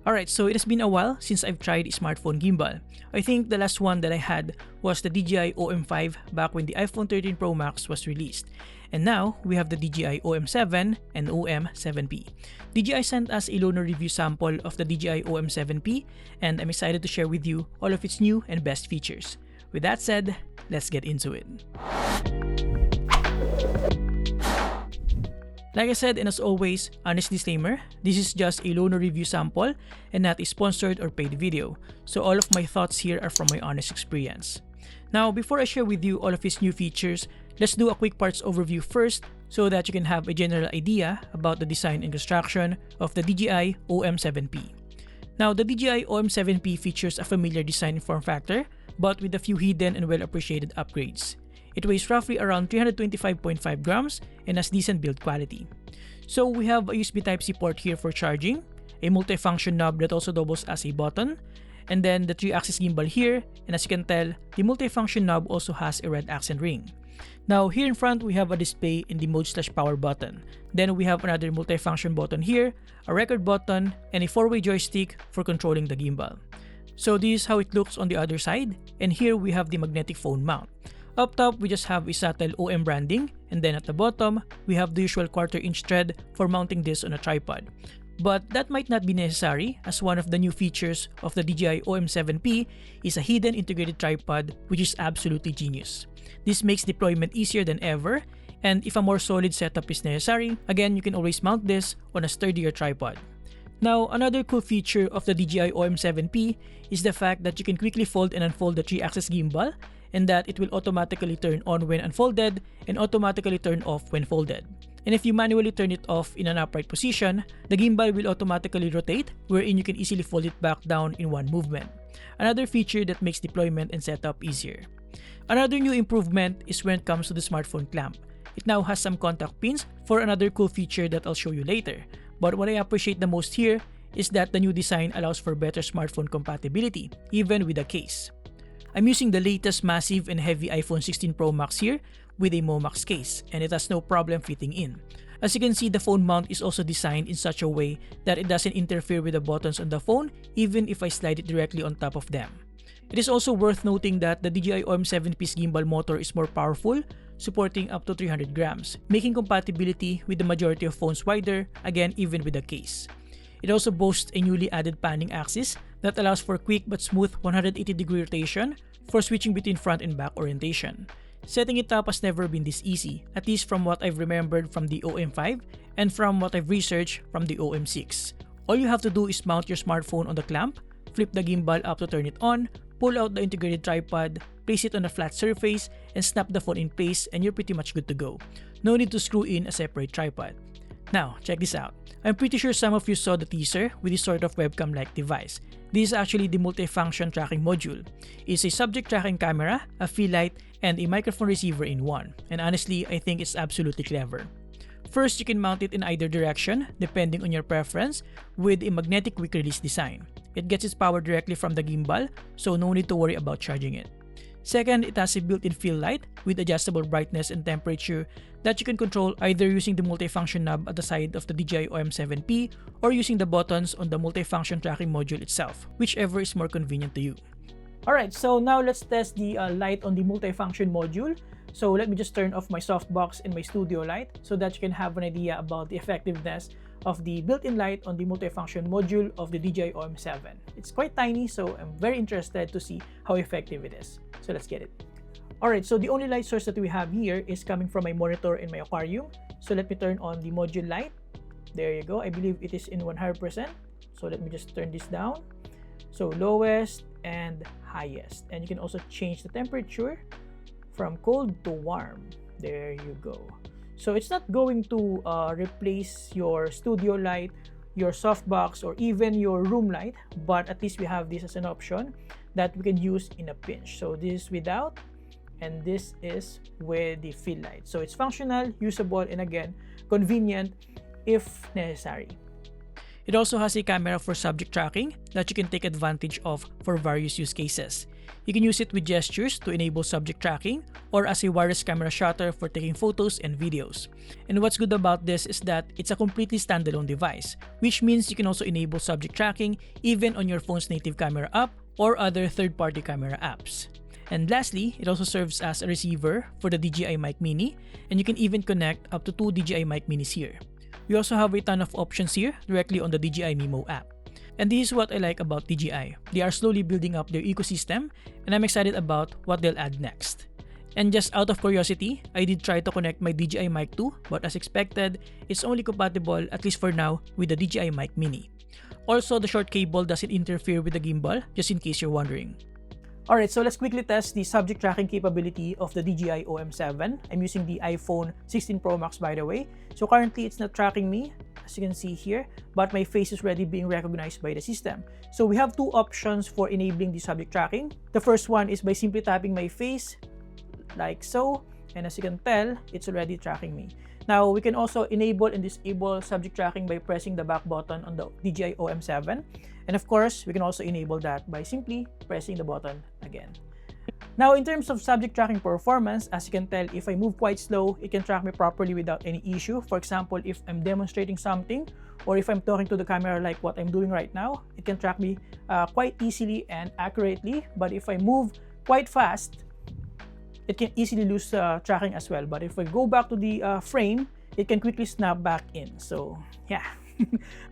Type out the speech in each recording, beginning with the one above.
Alright, so it has been a while since I've tried a smartphone gimbal. I think the last one that I had was the DJI OM5 back when the iPhone 13 Pro Max was released. And now, we have the DJI OM7 and OM7P. DJI sent us a loaner review sample of the DJI OM7P, and I'm excited to share with you all of its new and best features. With that said, let's get into it. Like I said, and as always, honest disclaimer, this is just a loaner review sample and not a sponsored or paid video, so all of my thoughts here are from my honest experience. Now, before I share with you all of its new features, let's do a quick parts overview first so that you can have a general idea about the design and construction of the DJI OM7P. Now, the DJI OM7P features a familiar design form factor, but with a few hidden and well-appreciated upgrades. It weighs roughly around 325.5 grams and has decent build quality. So we have a USB Type-C port here for charging, a multifunction knob that also doubles as a button, and then the 3-axis gimbal here, and as you can tell, the multifunction knob also has a red accent ring. Now here in front we have a display in the mode/power button. Then we have another multifunction button here, a record button, and a 4-way joystick for controlling the gimbal. So this is how it looks on the other side, and here we have the magnetic phone mount. Up top, we just have a subtle OM branding, and then at the bottom, we have the usual 1/4 inch thread for mounting this on a tripod. But that might not be necessary, as one of the new features of the DJI OM7P is a hidden integrated tripod, which is absolutely genius. This makes deployment easier than ever, and if a more solid setup is necessary, again, you can always mount this on a sturdier tripod. Now, another cool feature of the DJI OM7P is the fact that you can quickly fold and unfold the 3-axis gimbal, and that it will automatically turn on when unfolded and automatically turn off when folded. And if you manually turn it off in an upright position, the gimbal will automatically rotate, wherein you can easily fold it back down in one movement. Another feature that makes deployment and setup easier. Another new improvement is when it comes to the smartphone clamp. It now has some contact pins for another cool feature that I'll show you later. But what I appreciate the most here is that the new design allows for better smartphone compatibility, even with a case. I'm using the latest massive and heavy iPhone 16 Pro Max here with a MoMax case, and it has no problem fitting in. As you can see, the phone mount is also designed in such a way that it doesn't interfere with the buttons on the phone even if I slide it directly on top of them. It is also worth noting that the DJI OM7P's gimbal motor is more powerful, supporting up to 300 grams, making compatibility with the majority of phones wider, again even with the case. It also boasts a newly added panning axis that allows for quick but smooth 180-degree rotation for switching between front and back orientation. Setting it up has never been this easy, at least from what I've remembered from the OM5 and from what I've researched from the OM6. All you have to do is mount your smartphone on the clamp, flip the gimbal up to turn it on, pull out the integrated tripod, place it on a flat surface, and snap the phone in place, and you're pretty much good to go. No need to screw in a separate tripod. Now, check this out. I'm pretty sure some of you saw the teaser with this sort of webcam-like device. This is actually the multifunction tracking module. It's a subject tracking camera, a fill light, and a microphone receiver in one. And honestly, I think it's absolutely clever. First, you can mount it in either direction, depending on your preference, with a magnetic quick-release design. It gets its power directly from the gimbal, so no need to worry about charging it. Second, it has a built-in fill light with adjustable brightness and temperature that you can control either using the multifunction knob at the side of the DJI OM7P or using the buttons on the multifunction tracking module itself, whichever is more convenient to you. Alright, so now let's test the light on the multifunction module. So let me just turn off my softbox and my studio light so that you can have an idea about the effectiveness of the built-in light on the multifunction module of the DJI OM7. It's quite tiny, so I'm very interested to see how effective it is. So let's get it. Alright, so the only light source that we have here is coming from my monitor in my aquarium. So let me turn on the module light. There you go. I believe it is in 100%. So let me just turn this down. So lowest and highest. And you can also change the temperature from cold to warm. There you go. So it's not going to replace your studio light, your softbox, or even your room light, but at least we have this as an option that we can use in a pinch. So this is without, and this is with the fill light. So it's functional, usable, and again, convenient if necessary. It also has a camera for subject tracking that you can take advantage of for various use cases. You can use it with gestures to enable subject tracking or as a wireless camera shutter for taking photos and videos. And what's good about this is that it's a completely standalone device, which means you can also enable subject tracking even on your phone's native camera app or other third-party camera apps. And lastly, it also serves as a receiver for the DJI Mic Mini, and you can even connect up to 2 DJI Mic Minis here. We also have a ton of options here directly on the DJI Mimo app. And this is what I like about DJI. They are slowly building up their ecosystem, and I'm excited about what they'll add next. And just out of curiosity, I did try to connect my DJI Mic 2, but as expected, it's only compatible, at least for now, with the DJI Mic Mini. Also, the short cable doesn't interfere with the gimbal, just in case you're wondering. Alright, so let's quickly test the subject tracking capability of the DJI OM7. I'm using the iPhone 16 Pro Max, by the way. So currently, it's not tracking me, as you can see here, but my face is already being recognized by the system. So we have two options for enabling the subject tracking. The first one is by simply tapping my face, like so, and as you can tell, it's already tracking me. Now, we can also enable and disable subject tracking by pressing the back button on the DJI OM7. And of course, we can also enable that by simply pressing the button again. Now, in terms of subject tracking performance, as you can tell, if I move quite slow, it can track me properly without any issue. For example, if I'm demonstrating something or if I'm talking to the camera like what I'm doing right now, it can track me quite easily and accurately. But if I move quite fast, it can easily lose tracking as well. But if I go back to the frame, it can quickly snap back in. So yeah.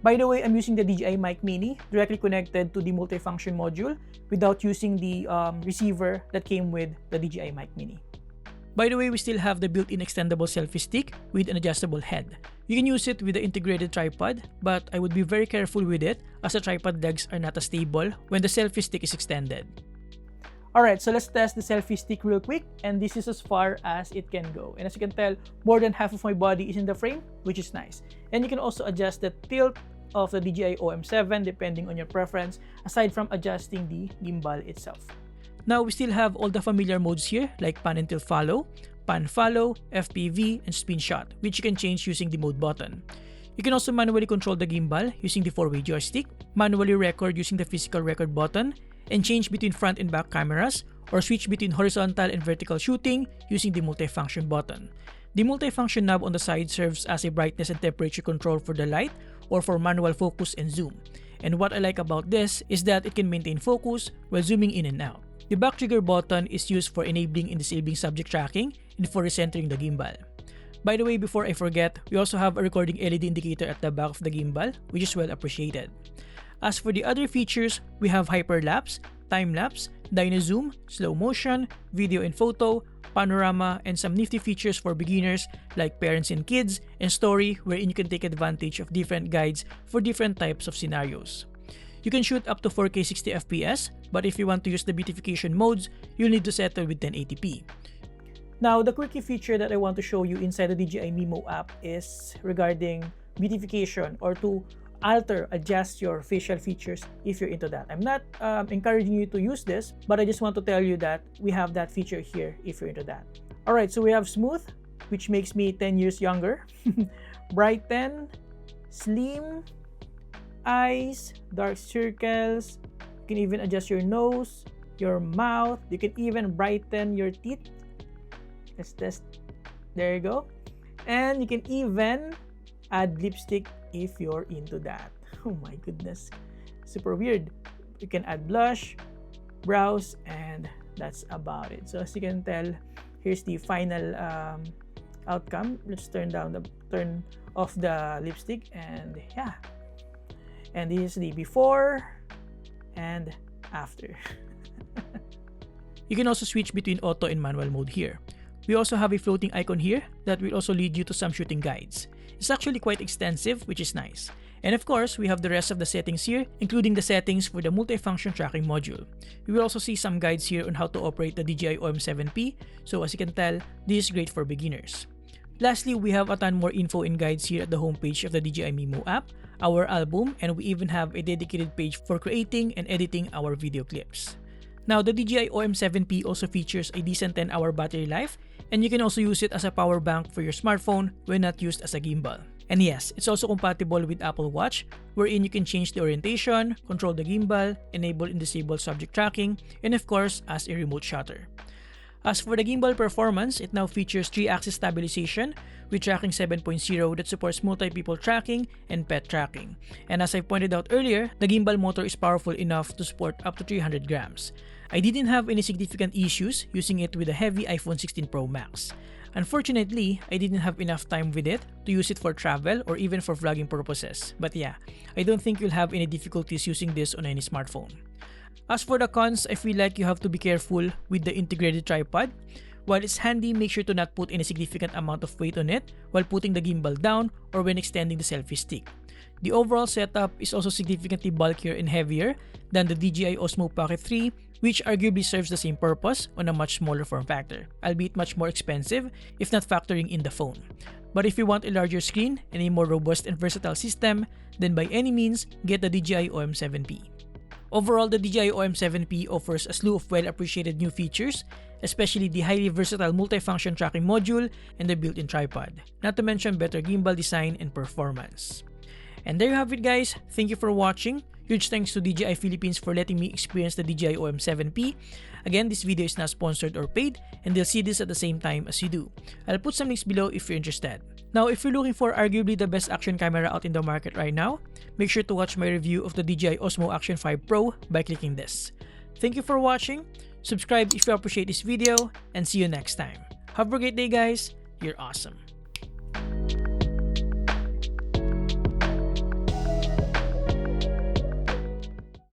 By the way, I'm using the DJI Mic Mini directly connected to the multifunction module without using the receiver that came with the DJI Mic Mini. By the way, we still have the built-in extendable selfie stick with an adjustable head. You can use it with the integrated tripod, but I would be very careful with it as the tripod legs are not as stable when the selfie stick is extended. Alright, so let's test the selfie stick real quick, and this is as far as it can go. And as you can tell, more than half of my body is in the frame, which is nice. And you can also adjust the tilt of the DJI OM7 depending on your preference, aside from adjusting the gimbal itself. Now, we still have all the familiar modes here, like pan and tilt follow, pan follow, FPV, and spin shot, which you can change using the mode button. You can also manually control the gimbal using the 4-way joystick, manually record using the physical record button, and change between front and back cameras, or switch between horizontal and vertical shooting using the multifunction button. The multifunction knob on the side serves as a brightness and temperature control for the light or for manual focus and zoom. And what I like about this is that it can maintain focus while zooming in and out. The back trigger button is used for enabling and disabling subject tracking and for recentering the gimbal. By the way, before I forget, we also have a recording LED indicator at the back of the gimbal, which is well appreciated. As for the other features, we have hyperlapse, time-lapse, dynazoom, slow motion, video and photo, panorama, and some nifty features for beginners like parents and kids, and story wherein you can take advantage of different guides for different types of scenarios. You can shoot up to 4K 60 FPS, but if you want to use the beautification modes, you'll need to settle with 1080p. Now, the quickie feature that I want to show you inside the DJI Mimo app is regarding beautification, or to adjust your facial features if you're into that. I'm not encouraging you to use this, but I just want to tell you that we have that feature here if you're into that. Alright, so we have smooth, which makes me 10 years younger, brighten, slim, eyes, dark circles. You can even adjust your nose, your mouth. You can even brighten your teeth. Let's test. There you go. And you can even add lipstick if you're into that. Oh my goodness, super weird. You can add blush, brows, and that's about it. So as you can tell, here's the final outcome. Let's turn off the lipstick, and yeah, and this is the before and after. You can also switch between auto and manual mode here. We also have a floating icon here that will also lead you to some shooting guides. It's actually quite extensive, which is nice. And of course, we have the rest of the settings here, including the settings for the multifunction tracking module. We will also see some guides here on how to operate the DJI OM7P, so as you can tell, this is great for beginners. Lastly, we have a ton more info and guides here at the homepage of the DJI Mimo app, our album, and we even have a dedicated page for creating and editing our video clips. Now, the DJI OM7P also features a decent 10-hour battery life, and you can also use it as a power bank for your smartphone when not used as a gimbal. And yes, it's also compatible with Apple Watch, wherein you can change the orientation, control the gimbal, enable and disable subject tracking, and of course, as a remote shutter. As for the Gimbal Performance, it now features 3-axis stabilization with tracking 7.0 that supports multi-people tracking and pet tracking. And as I pointed out earlier, the gimbal motor is powerful enough to support up to 300 grams. I didn't have any significant issues using it with the heavy iPhone 16 Pro Max. Unfortunately, I didn't have enough time with it to use it for travel or even for vlogging purposes. But yeah, I don't think you'll have any difficulties using this on any smartphone. As for the cons, I feel like you have to be careful with the integrated tripod. While it's handy, make sure to not put any significant amount of weight on it while putting the gimbal down or when extending the selfie stick. The overall setup is also significantly bulkier and heavier than the DJI Osmo Pocket 3, which arguably serves the same purpose on a much smaller form factor, albeit much more expensive if not factoring in the phone. But if you want a larger screen and a more robust and versatile system, then by any means, get the DJI OM7P. Overall, the DJI OM7P offers a slew of well-appreciated new features, especially the highly versatile multifunction tracking module and the built-in tripod, not to mention better gimbal design and performance. And there you have it, guys. Thank you for watching. Huge thanks to DJI Philippines for letting me experience the DJI OM7P. Again, this video is not sponsored or paid, and they'll see this at the same time as you do. I'll put some links below if you're interested. Now, if you're looking for arguably the best action camera out in the market right now, make sure to watch my review of the DJI Osmo Action 5 Pro by clicking this. Thank you for watching, subscribe if you appreciate this video, and see you next time. Have a great day, guys. You're awesome.